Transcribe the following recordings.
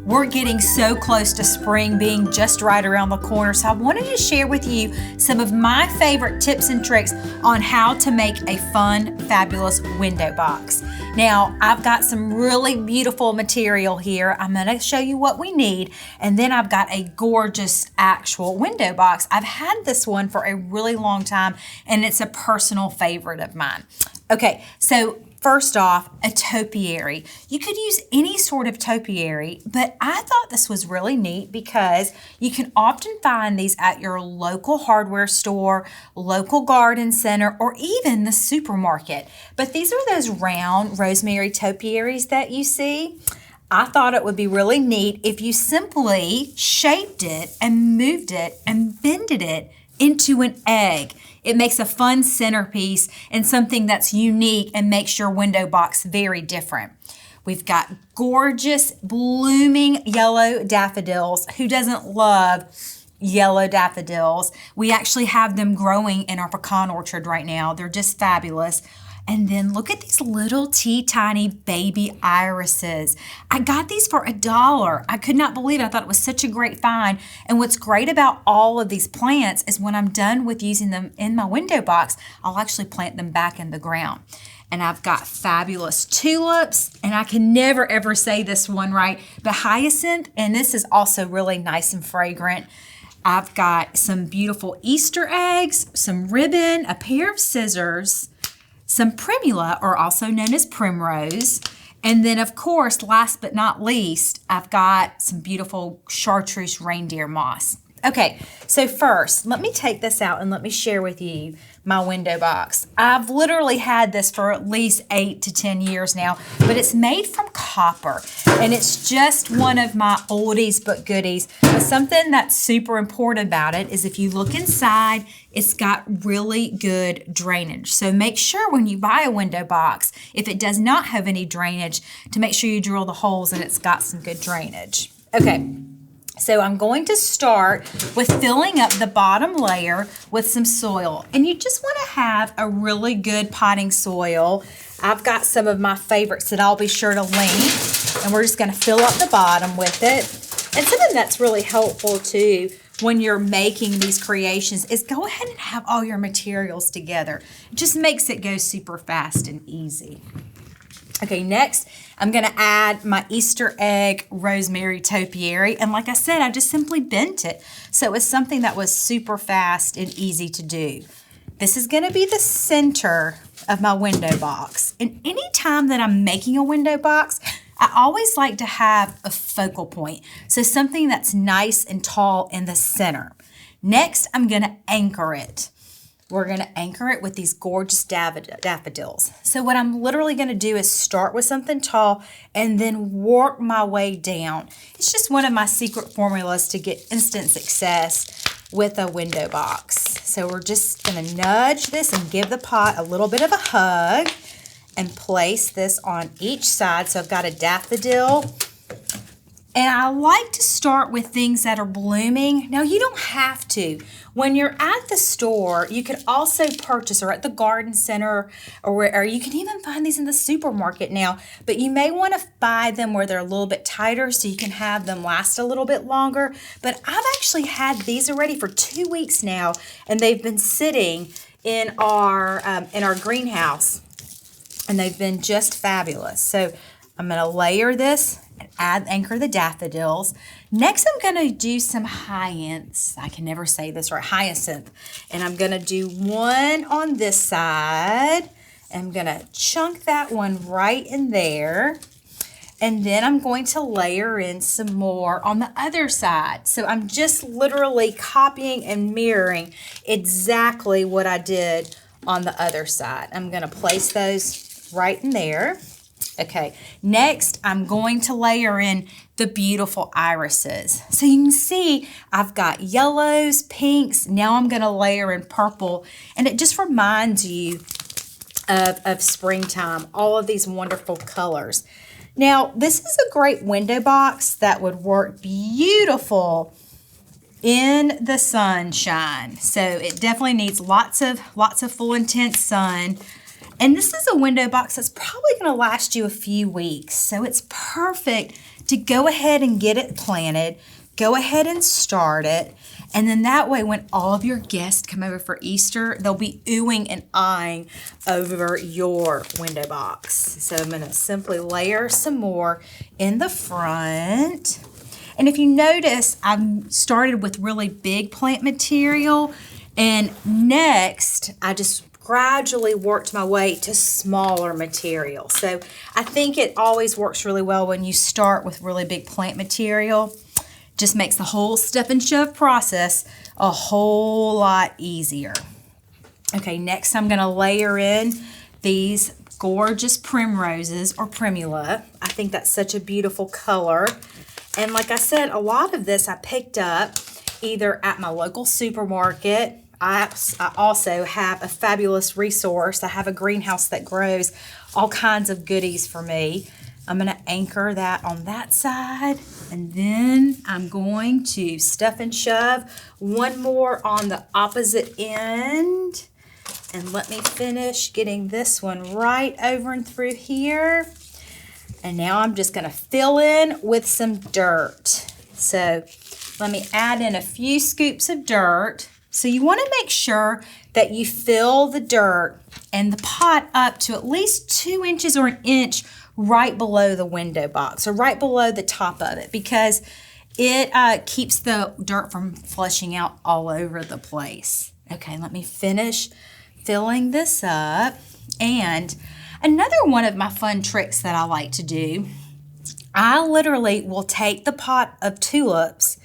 We're getting so close to spring being just right around the corner, so I wanted to share with you some of my favorite tips and tricks on how to make a fun, fabulous window box. Now, I've got some really beautiful material here. I'm going to show you what we need, and then I've got a gorgeous actual window box. I've had this one for a really long time, and it's a personal favorite of mine. Okay, so first off, a topiary. You could use any sort of topiary, but I thought this was really neat because you can often find these at your local hardware store, local garden center, or even the supermarket. But these are those round rosemary topiaries that you see. I thought it would be really neat if you simply shaped it and moved it and bended it into an egg. It makes a fun centerpiece and something that's unique and makes your window box very different. We've got gorgeous blooming yellow daffodils. Who doesn't love yellow daffodils? We actually have them growing in our pecan orchard right now. They're just fabulous. And then look at these little tiny baby irises. I got these for $1. I could not believe it. I thought it was such a great find. And what's great about all of these plants is when I'm done with using them in my window box, I'll actually plant them back in the ground. And I've got fabulous tulips, and I can never ever say this one right, but hyacinth, and this is also really nice and fragrant. I've got some beautiful Easter eggs, some ribbon, a pair of scissors, some primula, or also known as primrose. And then, of course, last but not least, I've got some beautiful chartreuse reindeer moss. Okay, so first, let me take this out and let me share with you my window box. I've literally had this for at least 8 to 10 years now, but it's made from copper, and it's just one of my oldies but goodies. But something that's super important about it is if you look inside, it's got really good drainage. So make sure when you buy a window box, if it does not have any drainage, to make sure you drill the holes and it's got some good drainage. Okay. So I'm going to start with filling up the bottom layer with some soil. And you just want to have a really good potting soil. I've got some of my favorites that I'll be sure to link. And we're just going to fill up the bottom with it. And something that's really helpful too when you're making these creations is go ahead and have all your materials together. It just makes it go super fast and easy. Okay, next, I'm going to add my Easter egg rosemary topiary. And like I said, I just simply bent it. So it's something that was super fast and easy to do. This is going to be the center of my window box. And any time that I'm making a window box, I always like to have a focal point. So something that's nice and tall in the center. Next, I'm going to anchor it. We're going to anchor it with these gorgeous daffodils. So what I'm literally going to do is start with something tall and then work my way down. It's just one of my secret formulas to get instant success with a window box. So we're just going to nudge this and give the pot a little bit of a hug and place this on each side. So I've got a daffodil. And I like to start with things that are blooming. Now, you don't have to. When you're at the store, you can also purchase, or at the garden center, or you can even find these in the supermarket now. But you may want to buy them where they're a little bit tighter so you can have them last a little bit longer. But I've actually had these already for 2 weeks now, and they've been sitting in our greenhouse, and they've been just fabulous. So I'm going to layer this and anchor the daffodils. Next, I'm going to do some hyacinths. I can never say this right, hyacinth. And I'm going to do one on this side. I'm going to chunk that one right in there. And then I'm going to layer in some more on the other side. So I'm just literally copying and mirroring exactly what I did on the other side. I'm going to place those right in there. Okay, next I'm going to layer in the beautiful irises. So you can see I've got yellows, pinks, now I'm going to layer in purple, and it just reminds you of springtime, all of these wonderful colors. Now, this is a great window box that would work beautiful in the sunshine. So it definitely needs lots of full intense sun. And this is a window box that's probably going to last you a few weeks. So it's perfect to go ahead and get it planted, go ahead and start it, and then that way when all of your guests come over for Easter, they'll be oohing and eyeing over your window box. So I'm gonna simply layer some more in the front. And if you notice, I've started with really big plant material, and next I just gradually worked my way to smaller material. So I think it always works really well when you start with really big plant material. Just makes the whole stuff and shove process a whole lot easier. Okay, next I'm gonna layer in these gorgeous primroses or primula. I think that's such a beautiful color. And like I said, a lot of this I picked up either at my local supermarket. I also have a fabulous resource. I have a greenhouse that grows all kinds of goodies for me. I'm gonna anchor that on that side, and then I'm going to stuff and shove one more on the opposite end. And let me finish getting this one right over and through here. And now I'm just gonna fill in with some dirt. So let me add in a few scoops of dirt. So you wanna make sure that you fill the dirt and the pot up to at least 2 inches or an inch right below the window box, or right below the top of it, because it keeps the dirt from flushing out all over the place. Okay, let me finish filling this up. And another one of my fun tricks that I like to do, I literally will take the pot of tulips,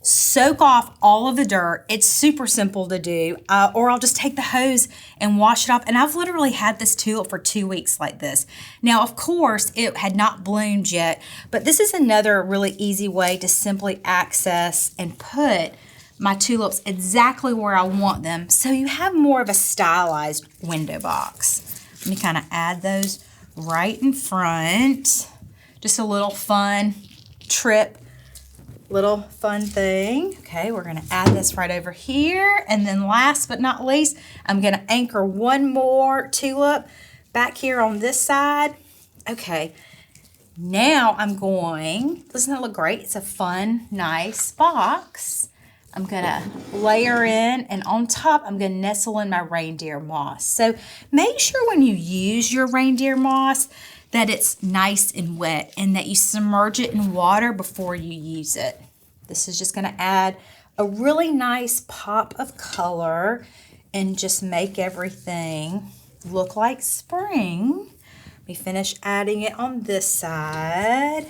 soak off all of the dirt. It's super simple to do, or I'll just take the hose and wash it off. And I've literally had this tulip for 2 weeks like this. Now, of course, it had not bloomed yet, but this is another really easy way to simply access and put my tulips exactly where I want them, so you have more of a stylized window box. Let me kind of add those right in front. Just a little fun trip, little fun thing. Okay, we're gonna add this right over here. And then last but not least, I'm gonna anchor one more tulip back here on this side. Okay, now I'm going, doesn't that look great? It's a fun, nice box. I'm gonna layer in, and on top, I'm gonna nestle in my reindeer moss. So make sure when you use your reindeer moss that it's nice and wet, and that you submerge it in water before you use it. This is just gonna add a really nice pop of color and just make everything look like spring. Let me finish adding it on this side.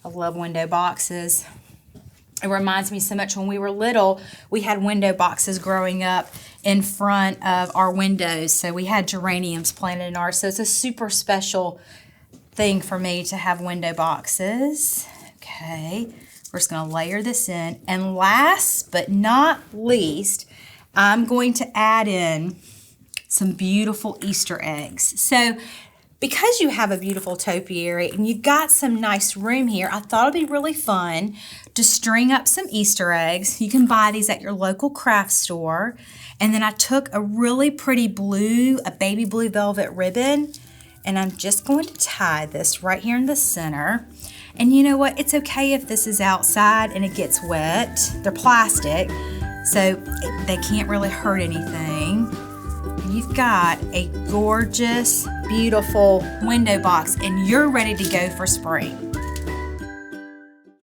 I love window boxes. It reminds me so much when we were little, we had window boxes growing up in front of our windows. So we had geraniums planted in ours. So it's a super special thing for me to have window boxes. Okay, we're just gonna layer this in. And last but not least, I'm going to add in some beautiful Easter eggs. So because you have a beautiful topiary and you've got some nice room here, I thought it'd be really fun to string up some Easter eggs. You can buy these at your local craft store. And then I took a really pretty blue, a baby blue velvet ribbon, and I'm just going to tie this right here in the center. And you know what? It's okay if this is outside and it gets wet. They're plastic, so they can't really hurt anything. You've got a gorgeous, beautiful window box, and you're ready to go for spring.